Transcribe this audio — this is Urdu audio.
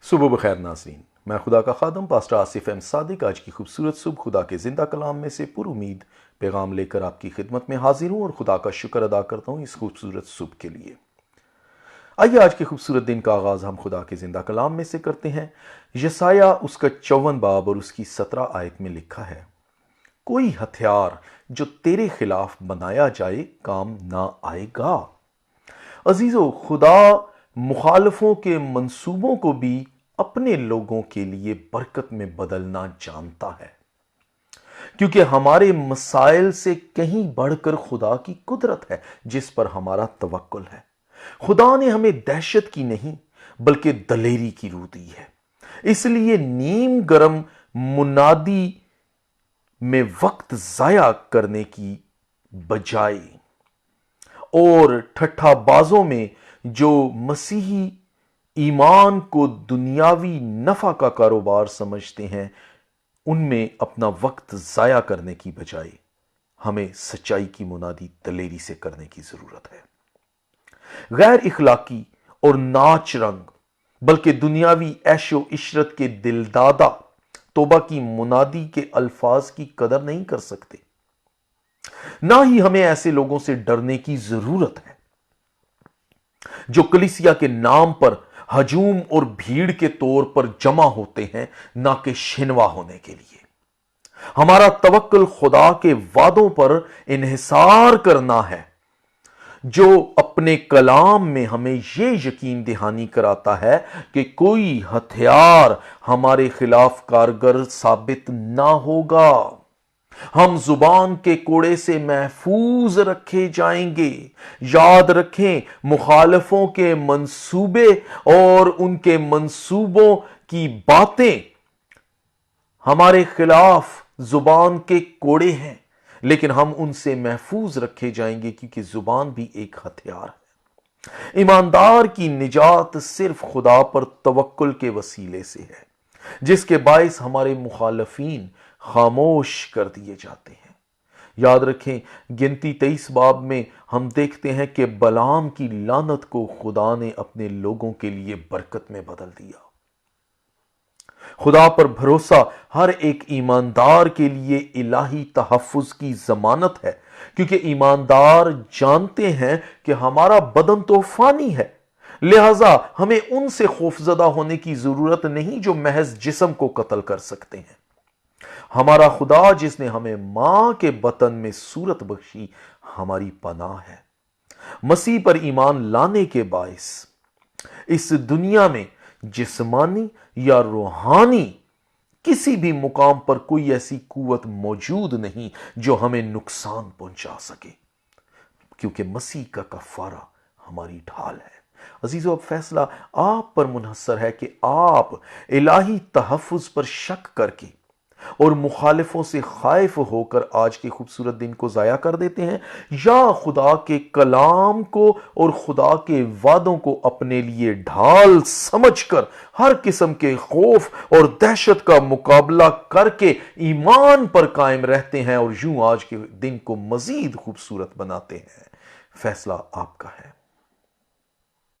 صبح بخیر ناظرین، میں خدا کا خادم پاسٹر آصف احمد صادق آج کی خوبصورت صبح خدا کے زندہ کلام میں سے پر امید پیغام لے کر آپ کی خدمت میں حاضر ہوں اور خدا کا شکر ادا کرتا ہوں اس خوبصورت صبح کے لیے۔ آئیے آج کے خوبصورت دن کا آغاز ہم خدا کے زندہ کلام میں سے کرتے ہیں۔ یسایہ اس کا 54 باب اور اس کی 17 آیت میں لکھا ہے، کوئی ہتھیار جو تیرے خلاف بنایا جائے کام نہ آئے گا۔ عزیزو، خدا مخالفوں کے منصوبوں کو بھی اپنے لوگوں کے لیے برکت میں بدلنا جانتا ہے، کیونکہ ہمارے مسائل سے کہیں بڑھ کر خدا کی قدرت ہے جس پر ہمارا توکل ہے۔ خدا نے ہمیں دہشت کی نہیں بلکہ دلیری کی روح دی ہے، اس لیے نیم گرم منادی میں وقت ضائع کرنے کی بجائے اور ٹھٹھا بازوں میں جو مسیحی ایمان کو دنیاوی نفع کا کاروبار سمجھتے ہیں، ان میں اپنا وقت ضائع کرنے کی بجائے ہمیں سچائی کی منادی دلیری سے کرنے کی ضرورت ہے۔ غیر اخلاقی اور ناچ رنگ بلکہ دنیاوی عیش و عشرت کے دلدادہ توبہ کی منادی کے الفاظ کی قدر نہیں کر سکتے۔ نہ ہی ہمیں ایسے لوگوں سے ڈرنے کی ضرورت ہے جو کلیسیا کے نام پر ہجوم اور بھیڑ کے طور پر جمع ہوتے ہیں، نہ کہ شنوا ہونے کے لیے۔ ہمارا توکل خدا کے وعدوں پر انحصار کرنا ہے، جو اپنے کلام میں ہمیں یہ یقین دہانی کراتا ہے کہ کوئی ہتھیار ہمارے خلاف کارگر ثابت نہ ہوگا۔ ہم زبان کے کوڑے سے محفوظ رکھے جائیں گے۔ یاد رکھیں، مخالفوں کے منصوبے اور ان کے منصوبوں کی باتیں ہمارے خلاف زبان کے کوڑے ہیں، لیکن ہم ان سے محفوظ رکھے جائیں گے کیونکہ زبان بھی ایک ہتھیار ہے۔ ایماندار کی نجات صرف خدا پر توکل کے وسیلے سے ہے، جس کے باعث ہمارے مخالفین خاموش کر دیے جاتے ہیں۔ یاد رکھیں، گنتی 23 باب میں ہم دیکھتے ہیں کہ بلعام کی لعنت کو خدا نے اپنے لوگوں کے لیے برکت میں بدل دیا۔ خدا پر بھروسہ ہر ایک ایماندار کے لیے الہی تحفظ کی ضمانت ہے، کیونکہ ایماندار جانتے ہیں کہ ہمارا بدن تو فانی ہے، لہذا ہمیں ان سے خوفزدہ ہونے کی ضرورت نہیں جو محض جسم کو قتل کر سکتے ہیں۔ ہمارا خدا جس نے ہمیں ماں کے بطن میں صورت بخشی ہماری پناہ ہے۔ مسیح پر ایمان لانے کے باعث اس دنیا میں جسمانی یا روحانی کسی بھی مقام پر کوئی ایسی قوت موجود نہیں جو ہمیں نقصان پہنچا سکے، کیونکہ مسیح کا کفارہ ہماری ڈھال ہے۔ عزیزو، اب فیصلہ آپ پر منحصر ہے کہ آپ الہی تحفظ پر شک کر کے اور مخالفوں سے خائف ہو کر آج کے خوبصورت دن کو ضائع کر دیتے ہیں، یا خدا کے کلام کو اور خدا کے وعدوں کو اپنے لیے ڈھال سمجھ کر ہر قسم کے خوف اور دہشت کا مقابلہ کر کے ایمان پر قائم رہتے ہیں اور یوں آج کے دن کو مزید خوبصورت بناتے ہیں۔ فیصلہ آپ کا ہے۔